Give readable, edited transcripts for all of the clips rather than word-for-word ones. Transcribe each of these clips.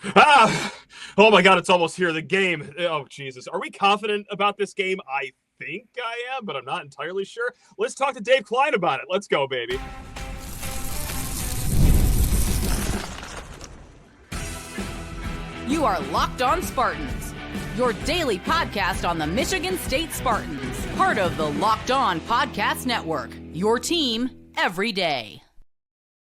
Ah, oh my God, it's almost here. The game. Oh, Jesus. Are we confident about this game? I think I am, but I'm not entirely sure. Let's talk to Dave Klein about it. Let's go, baby. You are Locked On Spartans, your daily podcast on the Michigan State Spartans, part of the Locked On Podcast Network, your team every day.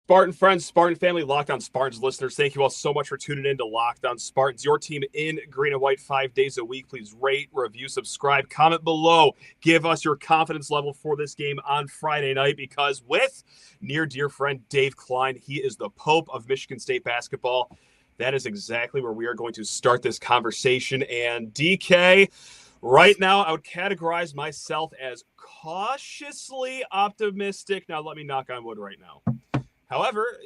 Spartan friends, Spartan family, Locked On Spartans listeners, thank you all so much for tuning in to Locked On Spartans, your team in green and white 5 days a week. Please rate, review, subscribe, comment below. Give us your confidence level for this game on Friday night, because with near dear friend Dave Klein, he is the Pope of Michigan State basketball. That is exactly where we are going to start this conversation. And DK, right now, I would categorize myself as cautiously optimistic. Now, let me knock on wood right now. However,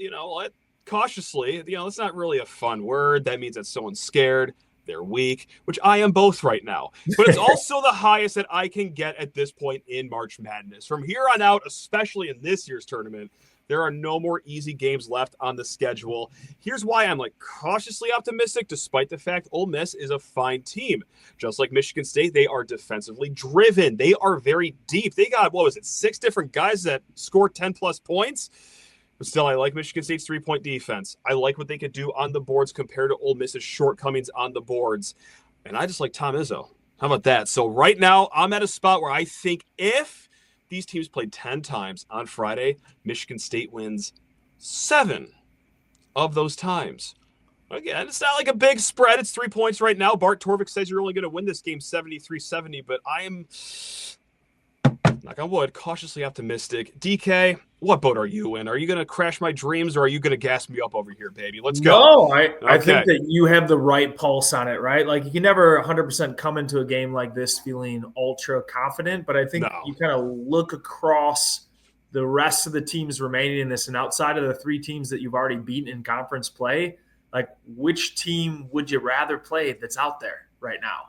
cautiously, that's not really a fun word. That means that someone's scared, they're weak, which I am both right now. But it's also the highest that I can get at this point in March Madness. From here on out, especially in this year's tournament, there are no more easy games left on the schedule. Here's why I'm cautiously optimistic, despite the fact Ole Miss is a fine team. Just like Michigan State, they are defensively driven. They are very deep. They got, 6 different guys that score 10-plus points? But still, I like Michigan State's three-point defense. I like what they could do on the boards compared to Ole Miss's shortcomings on the boards. And I just like Tom Izzo. How about that? So right now, I'm at a spot where I think if these teams played 10 times on Friday, Michigan State wins 7 of those times. Again, it's not like a big spread. It's 3 points right now. Bart Torvik says you're only going to win this game 73-70, but I am, knock on wood, cautiously optimistic. DK, what boat are you in? Are you going to crash my dreams, or are you going to gas me up over here, baby? Let's go. No, I think that you have the right pulse on it, right? Like, you can never 100% come into a game like this feeling ultra confident, but I think you kind of look across the rest of the teams remaining in this, and outside of the 3 teams that you've already beaten in conference play, like, which team would you rather play that's out there right now?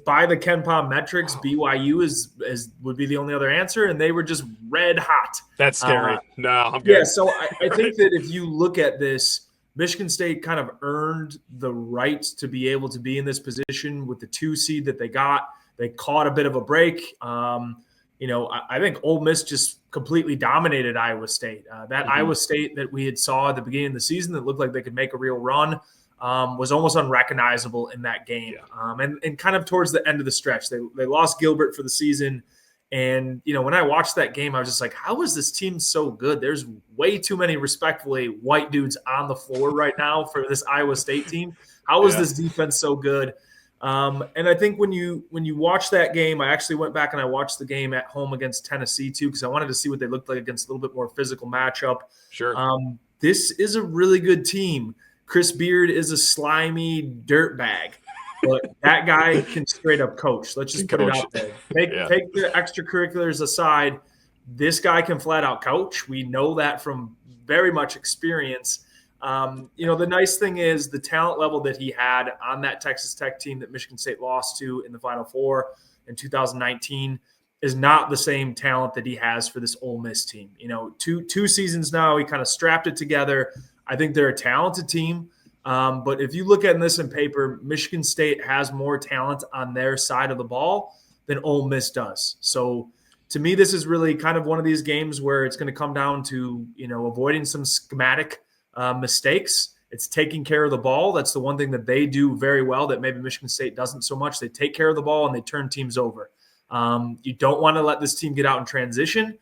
By the KenPom metrics, BYU would be the only other answer, and they were just red hot. That's scary. No, I'm good. Yeah, so I think that if you look at this, Michigan State kind of earned the right to be able to be in this position with the 2 seed that they got. They caught a bit of a break. I think Ole Miss just completely dominated Iowa State. Iowa State that we had saw at the beginning of the season that looked like they could make a real run was almost unrecognizable in that game. Yeah. And kind of towards the end of the stretch, they lost Gilbert for the season. And, when I watched that game, I was just like, how is this team so good? There's way too many respectfully white dudes on the floor right now for this Iowa State team. How is this defense so good? And I think when you watch that game, I actually went back and I watched the game at home against Tennessee too, because I wanted to see what they looked like against a little bit more physical matchup. Sure. This is a really good team. Chris Beard is a slimy dirtbag, but that guy can straight up coach. Let's just put it out there. Take the extracurriculars aside. This guy can flat out coach. We know that from very much experience. The nice thing is the talent level that he had on that Texas Tech team that Michigan State lost to in the Final Four in 2019 is not the same talent that he has for this Ole Miss team. Two seasons now, he kind of strapped it together. I think they're a talented team. But if you look at this in paper, Michigan State has more talent on their side of the ball than Ole Miss does. So to me, this is really kind of one of these games where it's going to come down to, avoiding some schematic mistakes. It's taking care of the ball. That's the one thing that they do very well that maybe Michigan State doesn't so much. They take care of the ball and they turn teams over. You don't want to let this team get out in transition.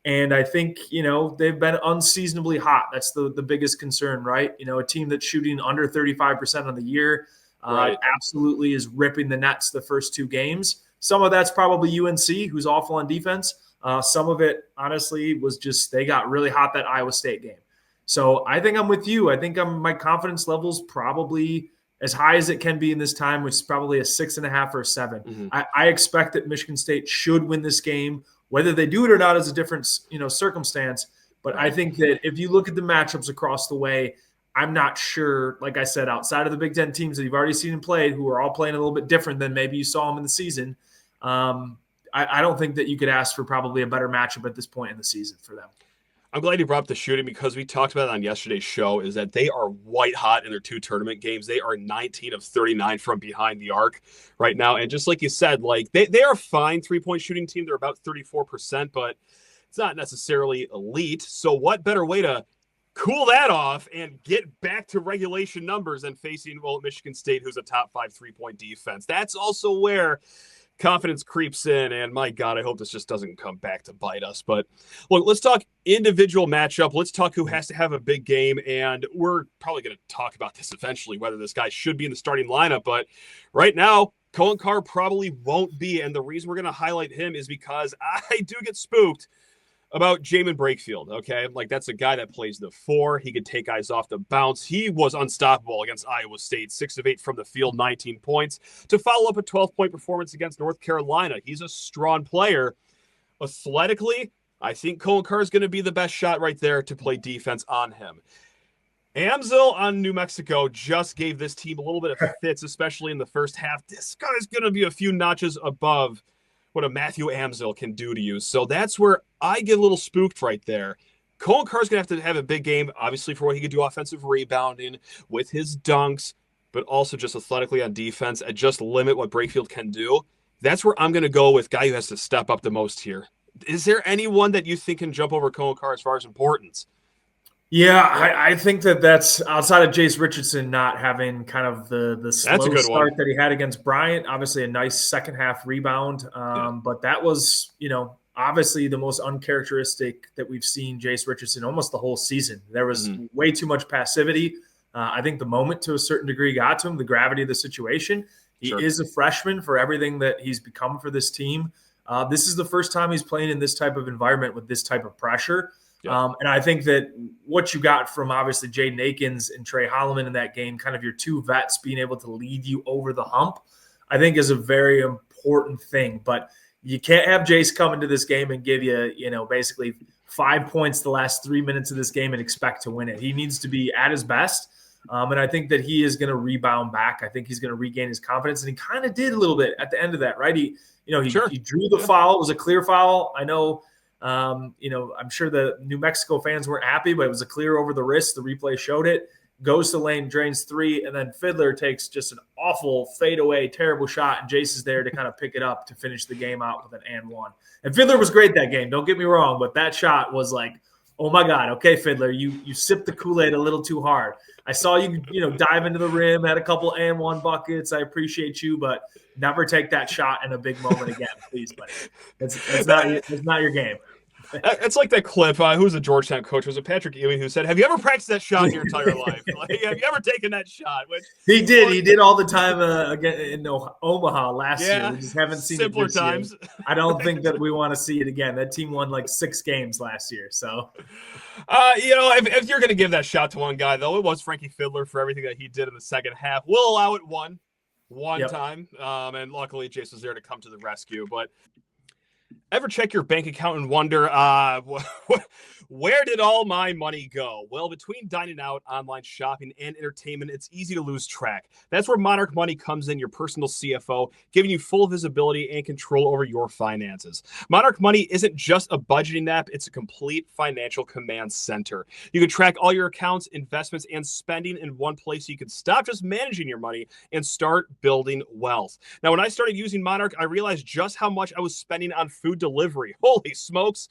And I think, they've been unseasonably hot. That's the biggest concern, right? A team that's shooting under 35% of the year absolutely is ripping the nets the first 2 games. Some of that's probably UNC, who's awful on defense. Some of it, honestly, was just they got really hot that Iowa State game. So I think I'm with you. I think my confidence level's probably as high as it can be in this time, which is probably a 6.5 or a 7. Mm-hmm. I expect that Michigan State should win this game. Whether they do it or not is a different, circumstance. But I think that if you look at the matchups across the way, I'm not sure, like I said, outside of the Big Ten teams that you've already seen and played, who are all playing a little bit different than maybe you saw them in the season, I don't think that you could ask for probably a better matchup at this point in the season for them. I'm glad you brought up the shooting because we talked about it on yesterday's show, is that they are white hot in their 2 tournament games. They are 19 of 39 from behind the arc right now. And just like you said, like they are a fine 3-point shooting team. They're about 34%, but it's not necessarily elite. So what better way to cool that off and get back to regulation numbers than facing, well, Michigan State, who's a top 5 3-point defense. That's also where confidence creeps in, and my God, I hope this just doesn't come back to bite us. But look, let's talk individual matchup. Let's talk who has to have a big game, and we're probably going to talk about this eventually, whether this guy should be in the starting lineup. But right now, Coen Carr probably won't be, and the reason we're going to highlight him is because I do get spooked about Jaemyn Brakefield, okay? Like, that's a guy that plays the 4. He could take guys off the bounce. He was unstoppable against Iowa State, 6 of 8 from the field, 19 points, to follow up a 12-point performance against North Carolina. He's a strong player. Athletically, I think Coen Carr is going to be the best shot right there to play defense on him. Amzil on New Mexico just gave this team a little bit of fits, especially in the first half. This guy's going to be a few notches above what a Matthew Amzil can do to you. So that's where I get a little spooked right there. Coen Carr's going to have a big game, obviously, for what he could do offensive rebounding with his dunks, but also just athletically on defense and just limit what Brakefield can do. That's where I'm going to go with guy who has to step up the most here. Is there anyone that you think can jump over Coen Carr as far as importance? Yeah, I think that's outside of Jase Richardson not having kind of the slow start that he had against Bryant. Obviously, a nice second half rebound, but that was, obviously the most uncharacteristic that we've seen Jase Richardson almost the whole season. There was way too much passivity. I think the moment to a certain degree got to him, the gravity of the situation. He is a freshman for everything that he's become for this team. This is the first time he's playing in this type of environment with this type of pressure. And I think that what you got from obviously Jaden Akins and Trey Holloman in that game, kind of your 2 vets being able to lead you over the hump, I think is a very important thing. But you can't have Jase come into this game and give you, basically 5 points the last 3 minutes of this game and expect to win it. He needs to be at his best. And I think that he is going to rebound back. I think he's going to regain his confidence. And he kind of did a little bit at the end of that, right? He drew the foul. It was a clear foul. I know. I'm sure the New Mexico fans weren't happy, but it was a clear over the wrist. The replay showed it. Goes to lane, drains 3, and then Fiddler takes just an awful fadeaway, terrible shot, and Jase is there to kind of pick it up to finish the game out with an and 1. And Fiddler was great that game. Don't get me wrong, but that shot was like, oh my God, okay, Fiddler, you sipped the Kool-Aid a little too hard. I saw you, dive into the rim, had a couple and 1 buckets. I appreciate you, but never take that shot in a big moment again, please, buddy. It's not your game. It's like that clip. Who's the Georgetown coach? Was it Patrick Ewing who said, "Have you ever practiced that shot in your entire life? Like, have you ever taken that shot?" Which he did. He did all the time again in Omaha last year. We just haven't seen simpler it this times. Year. I don't think that we want to see it again. That team won like 6 games last year. So, if you're going to give that shot to one guy, though, it was Frankie Fiddler for everything that he did in the second half. We'll allow it one time, and luckily Jase was there to come to the rescue. But ever check your bank account and wonder, where did all my money go? Well, between dining out, online shopping, and entertainment, it's easy to lose track. That's where Monarch Money comes in, your personal CFO, giving you full visibility and control over your finances. Monarch Money isn't just a budgeting app, it's a complete financial command center. You can track all your accounts, investments, and spending in one place so you can stop just managing your money and start building wealth. Now, when I started using Monarch, I realized just how much I was spending on food delivery. Holy smokes.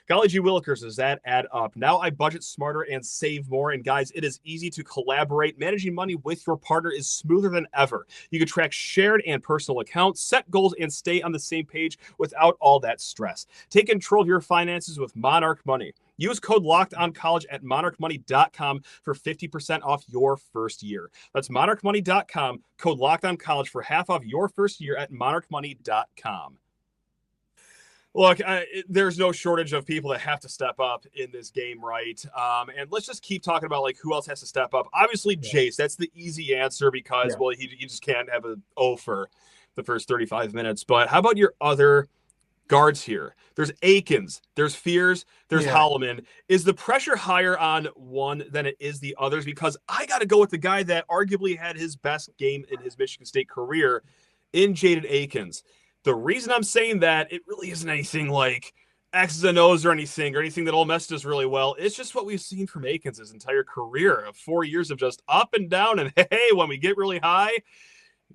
Golly gee willikers, does that add up? Now I budget smarter and save more. And guys, it is easy to collaborate. Managing money with your partner is smoother than ever. You can track shared and personal accounts, set goals, and stay on the same page without all that stress. Take control of your finances with Monarch Money. Use code LOCKEDONCollege at monarchmoney.com for 50% off your first year. That's monarchmoney.com, code LOCKEDONCollege for half off your first year at monarchmoney.com. Look, there's no shortage of people that have to step up in this game, right? And let's just keep talking about, who else has to step up. Obviously, Jase. That's the easy answer because, you just can't have an O for the first 35 minutes. But how about your other guards here? There's Akins, there's Fears, there's Holloman. Is the pressure higher on one than it is the others? Because I got to go with the guy that arguably had his best game in his Michigan State career in Jaden Akins. The reason I'm saying that, it really isn't anything X's and O's or anything that Ole Miss does really well. It's just what we've seen from Akins his entire career of 4 years of just up and down. And hey, when we get really high,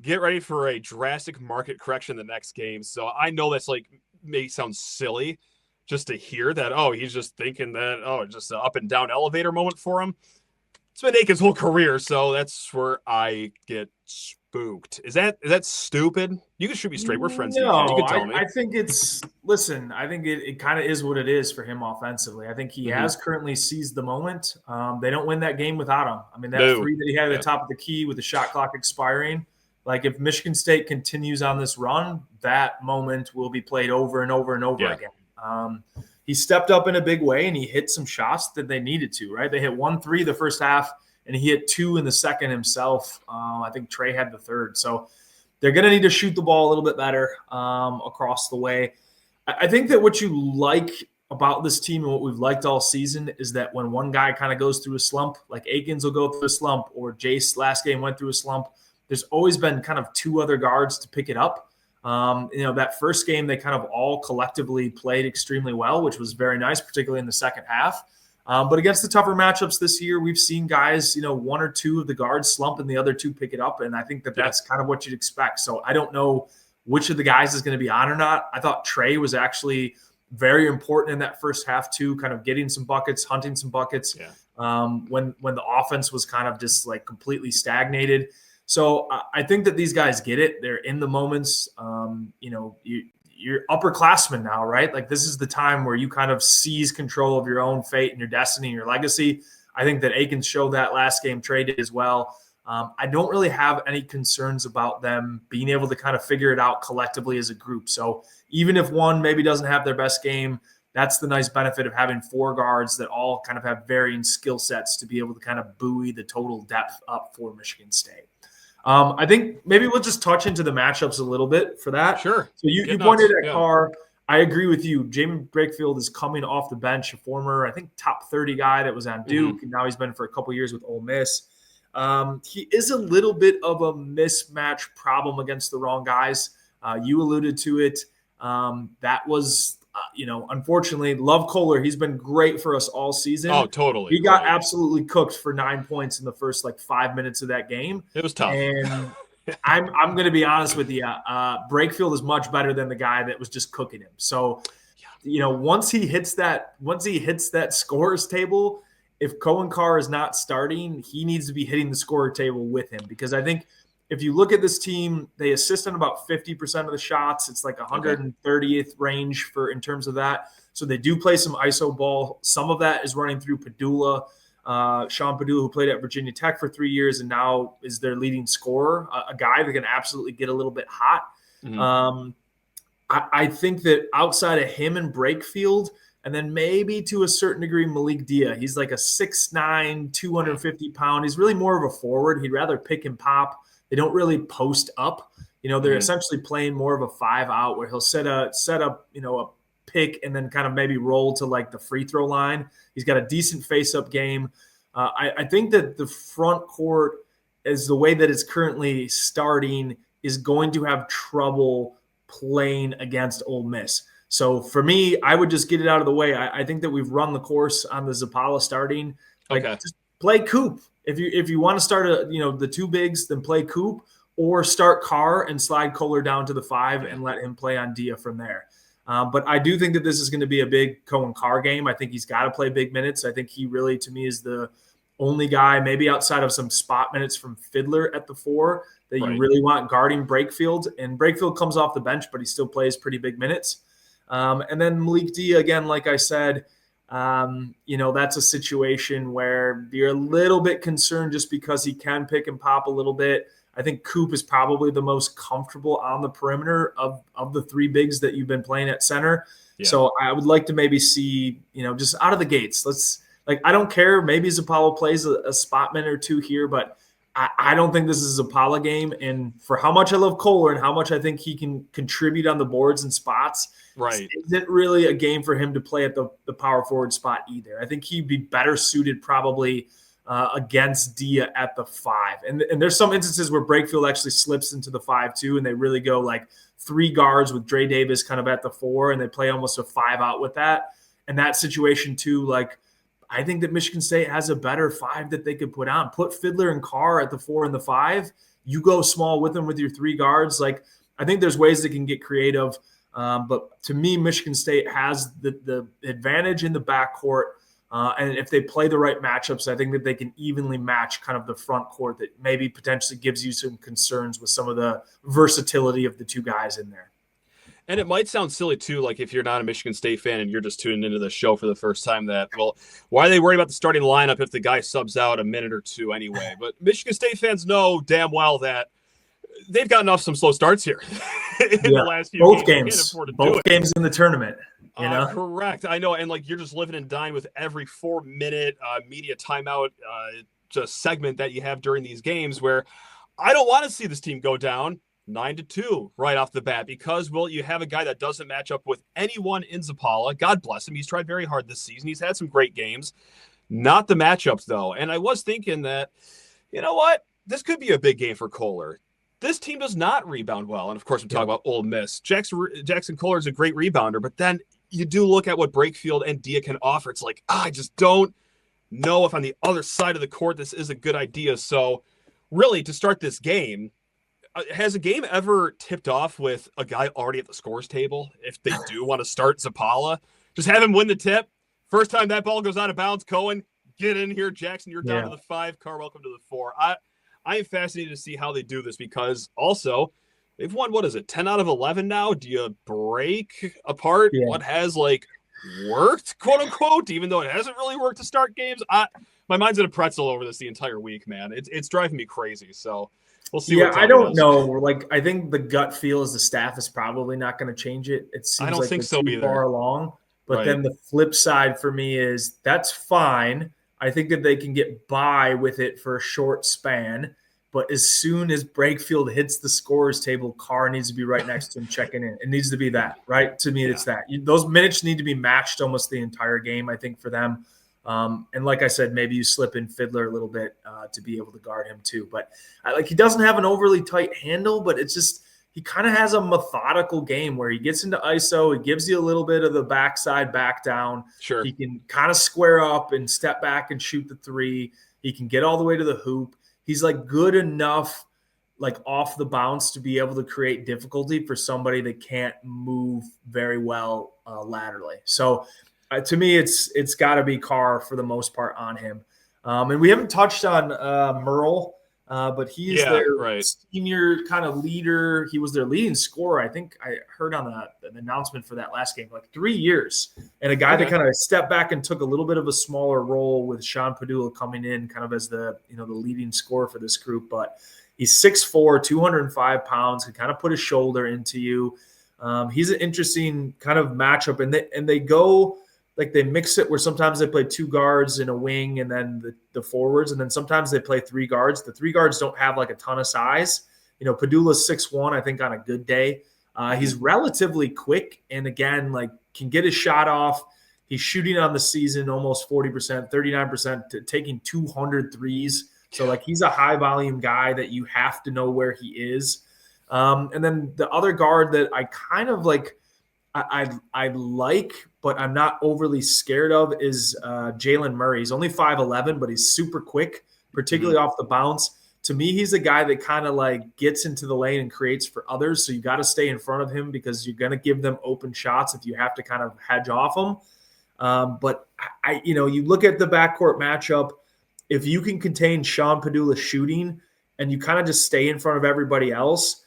get ready for a drastic market correction the next game. So I know that's like may sound silly just to hear that, oh, he's just thinking that, oh, just an up and down elevator moment for him. It's been Akins' whole career, so that's where I get spooked. Is that stupid? You can shoot me straight. We're friends. No, you can tell me. I think it's – listen, I think it kind of is what it is for him offensively. I think he has currently seized the moment. They don't win that game without him. I mean, that three that he had at the top of the key with the shot clock expiring, like if Michigan State continues on this run, that moment will be played over and over and over again. He stepped up in a big way, and he hit some shots that they needed to, right? They hit 1-3 the first half, and he hit 2 in the second himself. I think Trey had the third. So they're going to need to shoot the ball a little bit better across the way. I think that what you like about this team and what we've liked all season is that when one guy kind of goes through a slump, like Akins will go through a slump or Jase last game went through a slump, there's always been kind of 2 other guards to pick it up. That first game, they kind of all collectively played extremely well, which was very nice, particularly in the second half. But against the tougher matchups this year, we've seen guys, 1 or 2 of the guards slump and the other 2 pick it up. And I think that that's kind of what you'd expect. So I don't know which of the guys is going to be on or not. I thought Trey was actually very important in that first half too, kind of getting some buckets, hunting some buckets when the offense was kind of just like completely stagnated. So I think that these guys get it. They're in the moments. You're upperclassmen now, right? Like this is the time where you kind of seize control of your own fate and your destiny and your legacy. I think that Akins showed that last game. Trey did as well. I don't really have any concerns about them being able to kind of figure it out collectively as a group. So even if one maybe doesn't have their best game, that's the nice benefit of having 4 guards that all kind of have varying skill sets to be able to kind of buoy the total depth up for Michigan State. I think maybe we'll just touch into the matchups a little bit for that. Sure. So you pointed at Carr. I agree with you. Jaemyn Brakefield is coming off the bench, a former, I think, top 30 guy that was on Duke, and now he's been for a couple years with Ole Miss. He is a little bit of a mismatch problem against the wrong guys. You alluded to it. That was unfortunately, love Kohler. He's been great for us all season. Oh, totally. He got absolutely cooked for 9 points in the first 5 minutes of that game. It was tough. And I'm going to be honest with you. Brakefield is much better than the guy that was just cooking him. So, once he hits that scorers table, if Coen Carr is not starting, he needs to be hitting the scorer table with him, because I think if you look at this team, they assist on about 50% of the shots. It's like 130th range in terms of that. So they do play some ISO ball. Some of that is running through Padula, Sean Padula, who played at Virginia Tech for 3 years and now is their leading scorer, a guy that can absolutely get a little bit hot. I think that outside of him and Brakefield, and then maybe to a certain degree Malik Dia, he's like a 6'9", 250-pound. He's really more of a forward. He'd rather pick and pop. They don't really post up. They're essentially playing more of a 5-out where he'll set up, a pick and then kind of maybe roll to the free throw line. He's got a decent face-up game. I think that the front court, as the way that it's currently starting, is going to have trouble playing against Ole Miss. So for me, I would just get it out of the way. I think that we've run the course on the Zapala starting. Just play Coop. If you want to start the 2 bigs, then play Coop, or start Carr and slide Kohler down to the 5 and let him play on Dia from there. But I do think that this is going to be a big Coen Carr game. I think he's got to play big minutes. I think he really, to me, is the only guy, maybe outside of some spot minutes from Fiddler at the 4, that you really want guarding Brakefield. And Brakefield comes off the bench, but he still plays pretty big minutes. And then Malik Dia, again, like I said, that's a situation where you're a little bit concerned just because he can pick and pop a little bit. I think Coop is probably the most comfortable on the perimeter of the 3 bigs that you've been playing at center. Yeah. So I would like to maybe see, just out of the gates, I don't care. Maybe Zapala plays a spot minute or 2 here, but I don't think this is a Zapala game. And for how much I love Kohler and how much I think he can contribute on the boards and spots, it isn't really a game for him to play at the power forward spot either. I think he'd be better suited probably against Dia at the 5. And there's some instances where Brakefield actually slips into the 5 too, and they really go like 3 guards with Dre Davis kind of at the 4, and they play almost a 5 out with that. And that situation too, like I think that Michigan State has a better 5 that they could put on. Put Fiddler and Carr at the 4 and the 5. You go small with them with your 3 guards. Like I think there's ways that can get creative. But to me, Michigan State has the advantage in the backcourt. And if they play the right matchups, I think that they can evenly match kind of the front court that maybe potentially gives you some concerns with some of the versatility of the 2 guys in there. And it might sound silly, too, like if you're not a Michigan State fan and you're just tuning into the show for the first time that, well, why are they worried about the starting lineup if the guy subs out a minute or 2 anyway? But Michigan State fans know damn well that they've gotten off some slow starts here in the last few games. Both games in the tournament. You know? Correct. I know. And like you're just living and dying with every 4-minute media timeout just segment that you have during these games where I don't want to see this team go down 9-2 right off the bat because, well, you have a guy that doesn't match up with anyone in Zapala. God bless him. He's tried very hard this season. He's had some great games. Not the matchups, though. And I was thinking that, you know what? This could be a big game for Kohler. This team does not rebound well. And, of course, I'm talking about Ole Miss. Jackson Kohler is a great rebounder, but then you do look at what Brakefield and Dia can offer. It's like, I just don't know if on the other side of the court this is a good idea. So, really, to start this game, has a game ever tipped off with a guy already at the scores table? If they do want to start Zapala, just have him win the tip. First time that ball goes out of bounds, Coen, get in here. Jackson, you're down to the 5. Carr, welcome to the 4. I am fascinated to see how they do this because also they've won, 10 out of 11 now? Do you break apart what has worked, quote unquote, even though it hasn't really worked to start games? My mind's in a pretzel over this the entire week, man. It's driving me crazy. So we'll see. Yeah, I don't know. I think the gut feel is the staff is probably not going to change it. It seems I don't think so too far along. But then the flip side for me is that's fine. I think that they can get by with it for a short span. But as soon as Brakefield hits the scorers table, Carr needs to be right next to him checking in. It needs to be that, right? To me, it's that. Those minutes need to be matched almost the entire game, I think, for them. And like I said, maybe you slip in Fiddler a little bit to be able to guard him too. But he doesn't have an overly tight handle, but it's just he kind of has a methodical game where he gets into ISO. He gives you a little bit of the backside back down. Sure. He can kind of square up and step back and shoot the 3. He can get all the way to the hoop. He's good enough off the bounce to be able to create difficulty for somebody that can't move very well laterally. So to me, it's got to be Carr for the most part on him. And we haven't touched on Murrell, but he is their senior kind of leader. He was their leading scorer. I think I heard on the announcement for that last game, 3 years. And a guy that kind of stepped back and took a little bit of a smaller role with Sean Padula coming in kind of as the leading scorer for this group. But he's 6'4", 205 pounds, can kind of put his shoulder into you. He's an interesting kind of matchup. And they go – they mix it where sometimes they play 2 guards in a wing and then the forwards, and then sometimes they play 3 guards. The 3 guards don't have a ton of size. Padula's 6'1", I think, on a good day. He's relatively quick and, again, can get his shot off. He's shooting on the season almost 40%, 39%, taking 200 threes. So, he's a high-volume guy that you have to know where he is. And then the other guard that I kind of I like, but I'm not overly scared of is Jalen Murray. He's only 5'11", but he's super quick, particularly off the bounce. To me, he's a guy that kind of gets into the lane and creates for others. So you got to stay in front of him because you're going to give them open shots if you have to kind of hedge off them. But you look at the backcourt matchup. If you can contain Sean Padula shooting and you kind of just stay in front of everybody else,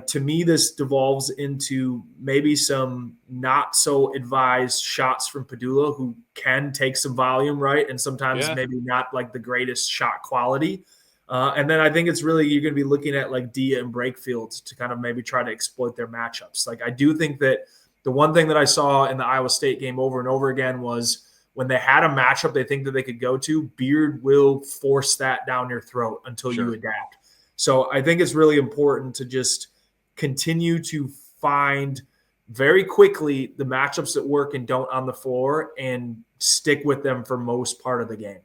to me, this devolves into maybe some not so advised shots from Padula, who can take some volume, right? And sometimes maybe not the greatest shot quality. And then I think it's really, you're going to be looking at Dia and Brakefield to kind of maybe try to exploit their matchups. I do think that the one thing that I saw in the Iowa State game over and over again was when they had a matchup they think that they could go to, Beard will force that down your throat until you adapt. So I think it's really important to just continue to find very quickly the matchups that work and don't on the floor and stick with them for most part of the game.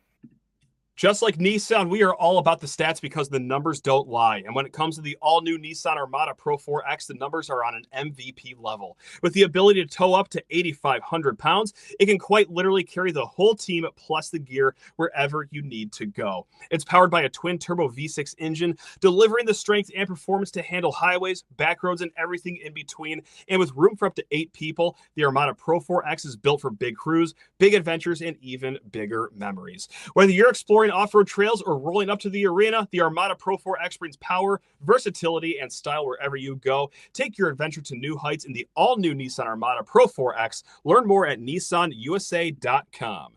Just like Nissan, we are all about the stats because the numbers don't lie. And when it comes to the all-new Nissan Armada PRO-4X, the numbers are on an MVP level. With the ability to tow up to 8,500 pounds, it can quite literally carry the whole team plus the gear wherever you need to go. It's powered by a twin-turbo V6 engine, delivering the strength and performance to handle highways, back roads, and everything in between. And with room for up to 8 people, the Armada PRO-4X is built for big crews, big adventures, and even bigger memories. Whether you're exploring off-road trails or rolling up to the arena, the Armada PRO-4X brings power, versatility, and style wherever you go. Take your adventure to new heights in the all-new Nissan Armada PRO-4X. Learn more at nissanusa.com.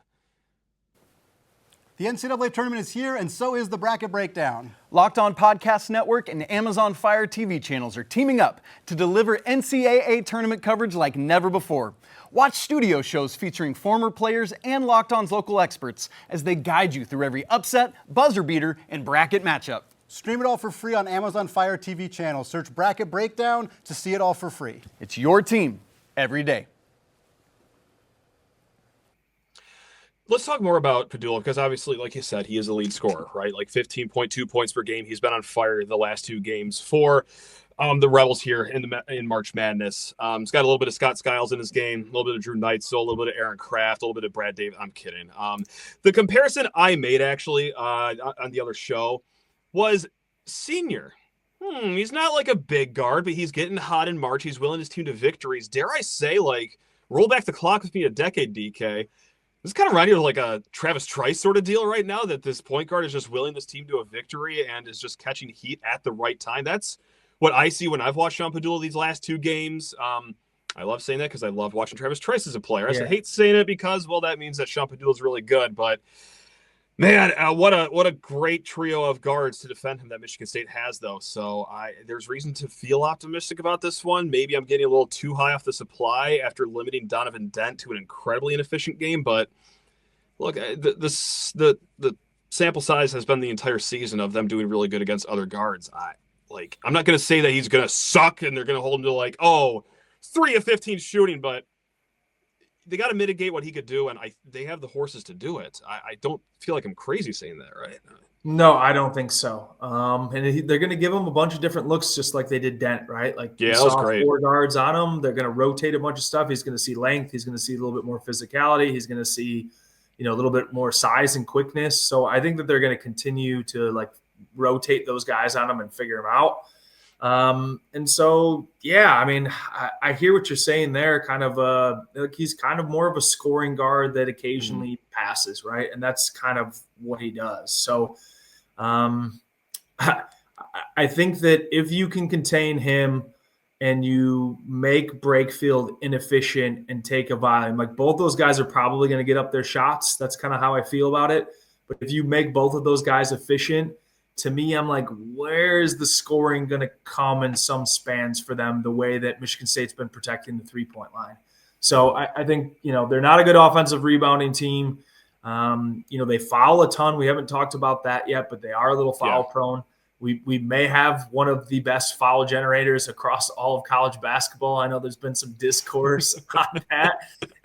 The NCAA tournament is here, and so is the Bracket Breakdown. Locked On Podcast Network and Amazon Fire TV channels are teaming up to deliver NCAA tournament coverage like never before. Watch studio shows featuring former players and Locked On's local experts as they guide you through every upset, buzzer beater, and bracket matchup. Stream it all for free on Amazon Fire TV channel. Search Bracket Breakdown to see it all for free. It's your team every day. Let's talk more about Padula because obviously, like you said, he is a lead scorer, right? Like 15.2 points per game. He's been on fire the last 2 games for the Rebels here in March Madness. He's got a little bit of Scott Skiles in his game, a little bit of Drew Neitzel, a little bit of Aaron Kraft, a little bit of Brad Davis. I'm kidding. The comparison I made actually on the other show was Senior. He's not like a big guard, but he's getting hot in March. He's willing his team to victories. Dare I say, like, roll back the clock with me a decade, DK. This is kind of reminding me of like a Travis Trice sort of deal right now, that this point guard is just willing this team to a victory and is just catching heat at the right time. That's what I see when I've watched Sean Padula these last 2 games. I love saying that because I love watching Travis Trice as a player. I hate saying it because, well, that means that Sean Padula is really good. But, man, what a great trio of guards to defend him that Michigan State has, though. So there's reason to feel optimistic about this one. Maybe I'm getting a little too high off the supply after limiting Donovan Dent to an incredibly inefficient game. But, look, the sample size has been the entire season of them doing really good against other guards. I'm not going to say that he's going to suck and they're going to hold him to 3 of 15 shooting, but they got to mitigate what he could do, and they have the horses to do it. I don't feel like I'm crazy saying that, right? No, I don't think so. And they're going to give him a bunch of different looks, just like they did Dent, right? Like, yeah, that was great. 4 guards on him. They're going to rotate a bunch of stuff. He's going to see length. He's going to see a little bit more physicality. He's going to see, a little bit more size and quickness. So I think that they're going to continue to rotate those guys on him and figure them out. And so, yeah, I mean, I hear what you're saying there. Kind of he's kind of more of a scoring guard that occasionally passes, right? And that's kind of what he does. So, I think that if you can contain him and you make Brakefield inefficient and take a volume, like, both those guys are probably going to get up their shots. That's kind of how I feel about it. But if you make both of those guys efficient, to me, I'm like, where's the scoring going to come in some spans for them, the way that Michigan State's been protecting the 3-point line? So I think, they're not a good offensive rebounding team. They foul a ton. We haven't talked about that yet, but they are a little foul prone. We may have one of the best foul generators across all of college basketball. I know there's been some discourse on that,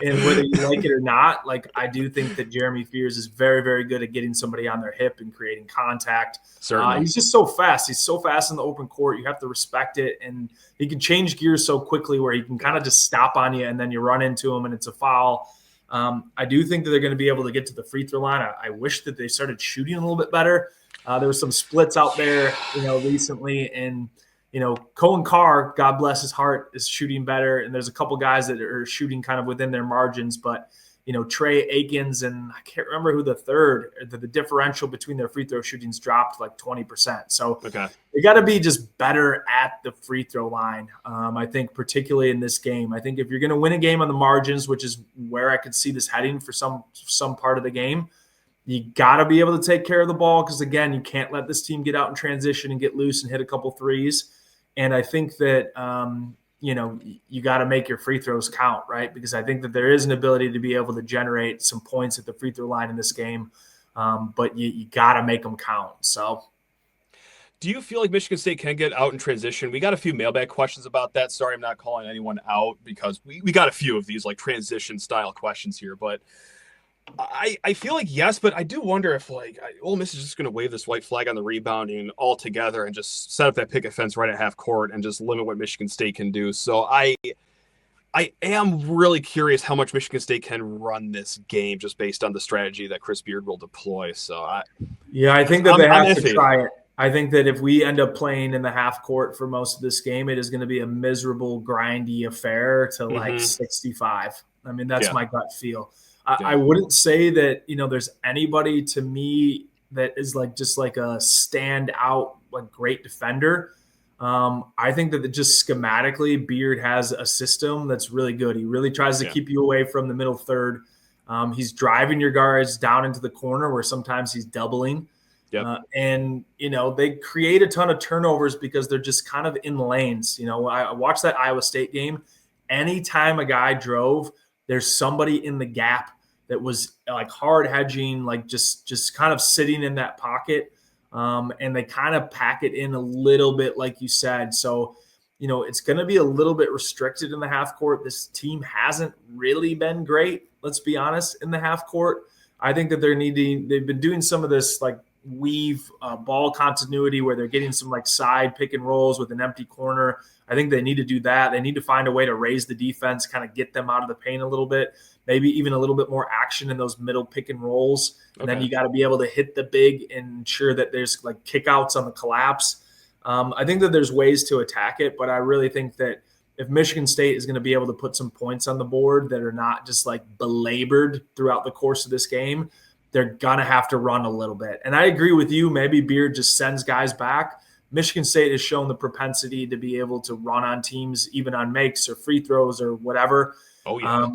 and whether you like it or not, I do think that Jeremy Fears is very, very good at getting somebody on their hip and creating contact. Certainly. He's just so fast. He's so fast in the open court. You have to respect it, and he can change gears so quickly where he can kind of just stop on you, and then you run into him, and it's a foul. I do think that they're going to be able to get to the free throw line. I wish that they started shooting a little bit better. There were some splits out there, recently, and, Coen Carr, God bless his heart, is shooting better. And there's a couple guys that are shooting kind of within their margins, but, Trey Akins and I can't remember who the third, the differential between their free throw shootings dropped 20%. So they got to be just better at the free throw line. I think particularly in this game, I think if you're going to win a game on the margins, which is where I could see this heading for some part of the game, you got to be able to take care of the ball because, again, you can't let this team get out in transition and get loose and hit a couple threes. And I think that, you got to make your free throws count, right? Because I think that there is an ability to be able to generate some points at the free throw line in this game, but you got to make them count. So, do you feel like Michigan State can get out in transition? We got a few mailbag questions about that. Sorry, I'm not calling anyone out because we got a few of these transition style questions here, but I feel like yes, but I do wonder if Ole Miss is just going to wave this white flag on the rebounding altogether and just set up that picket fence right at half court and just limit what Michigan State can do. So I am really curious how much Michigan State can run this game just based on the strategy that Chris Beard will deploy. So I think that they have to try it. I think that if we end up playing in the half court for most of this game, it is going to be a miserable, grindy affair to like 65. I mean, that's my gut feel. I wouldn't say that, there's anybody to me that is just like a standout, great defender. I think that just schematically, Beard has a system that's really good. He really tries to keep you away from the middle third. He's driving your guards down into the corner where sometimes he's doubling. And they create a ton of turnovers because they're just kind of in lanes. I watched that Iowa State game. Anytime a guy drove, there's somebody in the gap that was hard hedging, just kind of sitting in that pocket. And they kind of pack it in a little bit, like you said. So, it's going to be a little bit restricted in the half court. This team hasn't really been great, let's be honest, in the half court. I think that they've been doing some of this weave ball continuity where they're getting some side pick and rolls with an empty corner. I think they need to do that. They need to find a way to raise the defense, kind of get them out of the paint a little bit, maybe even a little bit more action in those middle pick and rolls. And then you got to be able to hit the big and ensure that there's kickouts on the collapse. I think that there's ways to attack it, but I really think that if Michigan State is going to be able to put some points on the board that are not just belabored throughout the course of this game, they're going to have to run a little bit. And I agree with you. Maybe Beard just sends guys back. Michigan State has shown the propensity to be able to run on teams, even on makes or free throws or whatever.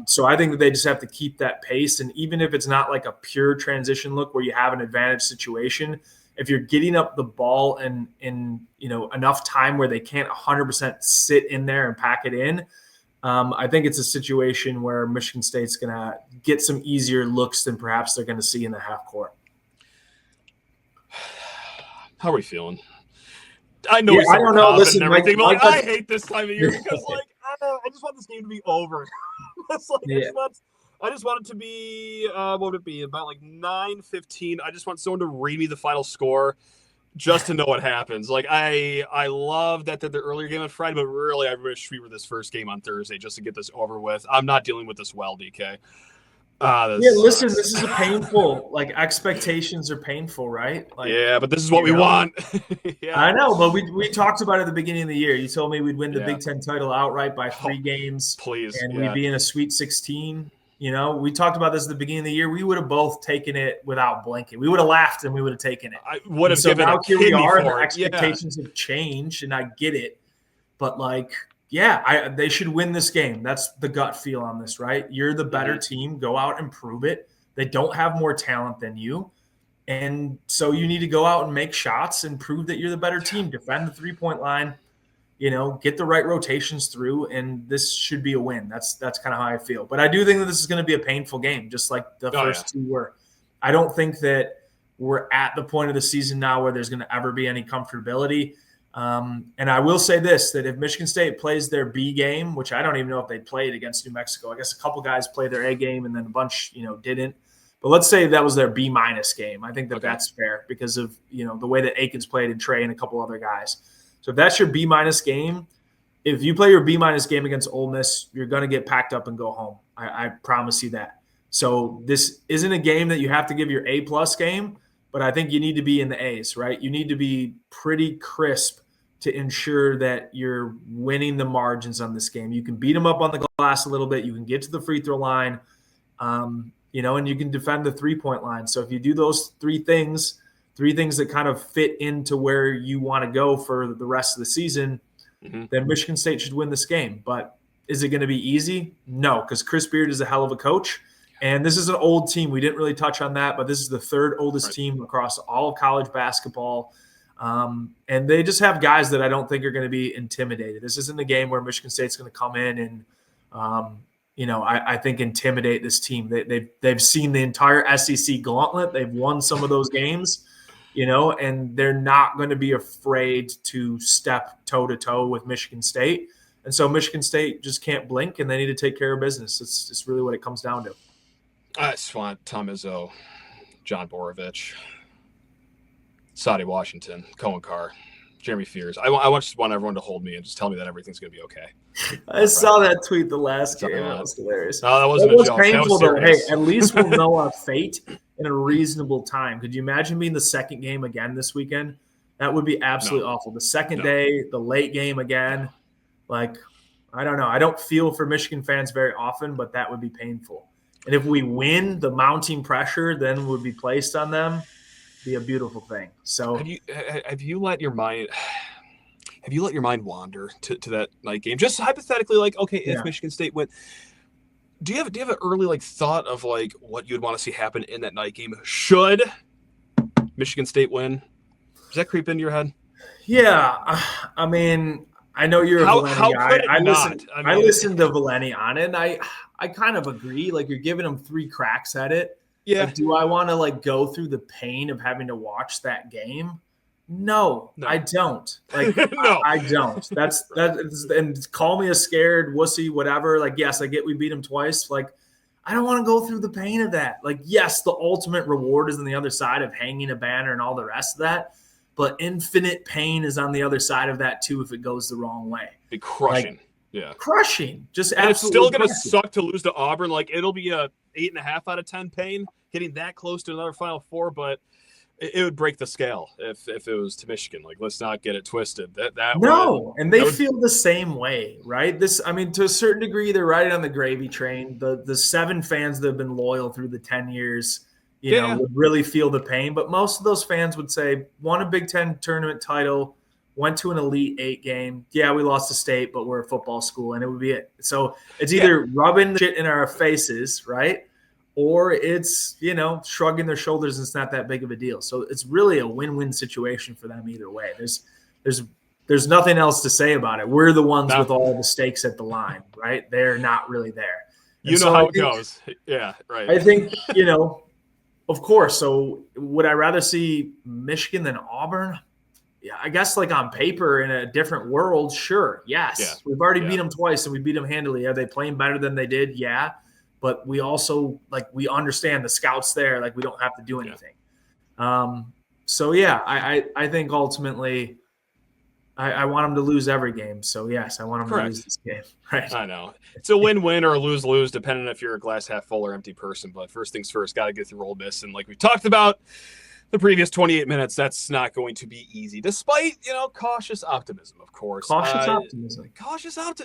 So I think that they just have to keep that pace. And even if it's not a pure transition look where you have an advantage situation, if you're getting up the ball in enough time where they can't 100% sit in there and pack it in, I think it's a situation where Michigan State's going to get some easier looks than perhaps they're going to see in the half court. How are we feeling? I know I don't know. Listen, and everything, but I hate this time of year because I just want this game to be over. I just want it to be what would it be, about 9:15. I just want someone to read me the final score just to know what happens. I love that they're the earlier game on Friday, but really I wish we were this first game on Thursday just to get this over with. I'm not dealing with this well, DK. Listen, this is a painful, expectations are painful, right? But this is what we want. I know, but we talked about it at the beginning of the year. You told me we'd win the Big Ten title outright by 3 games. Please. And we'd be in a Sweet 16. We talked about this at the beginning of the year. We would have both taken it without blinking. We would have laughed and we would have taken it. I would have given now a here we are, and for the it. expectations have changed, and I get it. But they should win this game. That's the gut feel on this, right? You're the better team. Go out and prove it. They don't have more talent than you. And so you need to go out and make shots and prove that you're the better team. Defend the 3-point line, get the right rotations through, and this should be a win. That's kind of how I feel. But I do think that this is going to be a painful game, just like the first 2 were. I don't think that we're at the point of the season now where there's going to ever be any comfortability. And I will say this, that if Michigan State plays their B game, which I don't even know if they played against New Mexico, I guess a couple guys played their A game and then a bunch, didn't. But let's say that was their B- game. I think that that's fair because of, the way that Akins played and Trey and a couple other guys. So if that's your B- game, if you play your B- game against Ole Miss, you're going to get packed up and go home. I promise you that. So this isn't a game that you have to give your A+ game, but I think you need to be in the A's, right? You need to be pretty crisp to ensure that you're winning the margins on this game. You can beat them up on the glass a little bit. You can get to the free throw line, and you can defend the 3-point line. So if you do those 3 things that kind of fit into where you want to go for the rest of the season, then Michigan State should win this game. But is it going to be easy? No, because Chris Beard is a hell of a coach. And this is an old team. We didn't really touch on that, but this is the 3rd oldest team across all of college basketball. And they just have guys that I don't think are going to be intimidated. This isn't a game where Michigan State's going to come in and, I think intimidate this team. They've seen the entire SEC gauntlet. They've won some of those games, and they're not going to be afraid to step toe-to-toe with Michigan State. And so Michigan State just can't blink, and they need to take care of business. It's really what it comes down to. I just want Tom Izzo, John Borovich, Saudi Washington, Coen Carr, Jeremy Fears. I just want everyone to hold me and just tell me that everything's going to be okay. I saw that tweet the last game. That was hilarious. No, that wasn't a joke. Painful, that was though. Hey, at least we'll know our fate in a reasonable time. Could you imagine being the second game again this weekend? That would be absolutely awful. The second day, the late game again. Like, I don't know. I don't feel for Michigan fans very often, but that would be painful. And if we win, the mounting pressure then would be placed on them. Be a beautiful thing. So have you let your mind wander to that night game? Just hypothetically, like, okay, if Michigan State went, do you have an early like thought of like what you'd want to see happen in that night game should Michigan State win? Does that creep into your head? Yeah, I mean, I know you're a Valenti guy. I listened to Valenti on it, and I kind of agree. Like, you're giving them 3 cracks at it. Yeah. Like, do I want to like go through the pain of having to watch that game? No. I don't. Like, no. I don't. And call me a scared wussy, whatever. Like, yes, I get we beat them twice. Like, I don't want to go through the pain of that. Like, yes, the ultimate reward is on the other side of hanging a banner and all the rest of that. But infinite pain is on the other side of that too if it goes the wrong way. Be crushing. Like, crushing. Just and absolutely. It's still going to suck to lose to Auburn. Like, it'll be a 8.5 out of 10 pain getting that close to another Final Four, but it would break the scale if it was to Michigan. Like, let's not get it twisted. And they feel the same way, right? To a certain degree, they're riding on the gravy train. The 7 fans that have been loyal through the 10 years, you know, would really feel the pain. But most of those fans would say, won a Big Ten tournament title, went to an Elite 8 game. Yeah, we lost to State, but we're a football school, and it would be it. So it's either rubbing the shit in our faces, right? Or it's, you know, shrugging their shoulders and it's not that big of a deal. So it's really a win-win situation for them either way. There's nothing else to say about it. We're the ones with all the stakes at the line, right? They're not really there. And how it goes. Yeah, right. I think, you know, of course. So would I rather see Michigan than Auburn? Yeah, I guess like on paper in a different world, sure. Yes. Yeah. We've already beat them twice and we beat them handily. Are they playing better than they did? Yeah. But we also, like, we understand the scouts there. Like, we don't have to do anything. So, yeah, I think ultimately I want them to lose every game. So, yes, I want them to lose this game. Right. I know. It's a win-win or a lose-lose, depending if you're a glass half full or empty person. But first things first, got to get through Ole Miss. And like we talked about the previous 28 minutes, that's not going to be easy, despite, you know, cautious optimism, of course. Cautious optimism.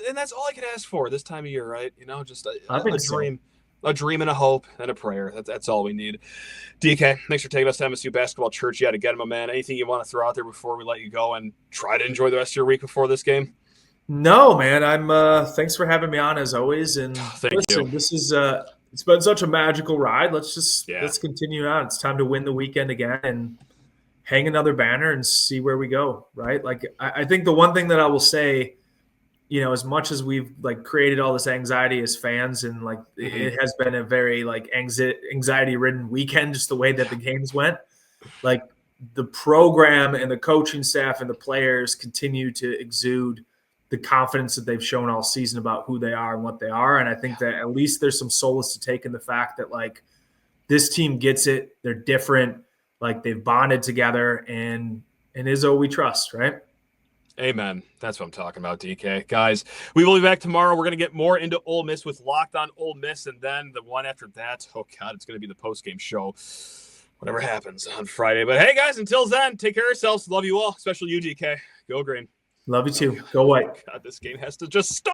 And that's all I can ask for this time of year, right? You know, just a dream. A dream and a hope and a prayer. That's all we need. DK, thanks for taking us to MSU Basketball Church yet again, my man. Anything you want to throw out there before we let you go and try to enjoy the rest of your week before this game? No, man. Thanks for having me on as always. And Thank you. This is it's been such a magical ride. Let's continue on. It's time to win the weekend again and hang another banner and see where we go. Right? Like, I think the one thing that I will say, you know, as much as we've like created all this anxiety as fans and like it has been a very like anxiety ridden weekend, just the way that the games went, like the program and the coaching staff and the players continue to exude the confidence that they've shown all season about who they are and what they are. And I think that at least there's some solace to take in the fact that like this team gets it. They're different. Like they've bonded together and Izzo we trust, right? Amen. That's what I'm talking about, DK. Guys, we will be back tomorrow. We're going to get more into Ole Miss with Locked On Ole Miss, and then the one after that, oh, God, it's going to be the post-game show, whatever happens on Friday. But, hey, guys, until then, take care of yourselves. Love you all, especially you, DK. Go Green. Love you, too. Go White. God, this game has to just stop.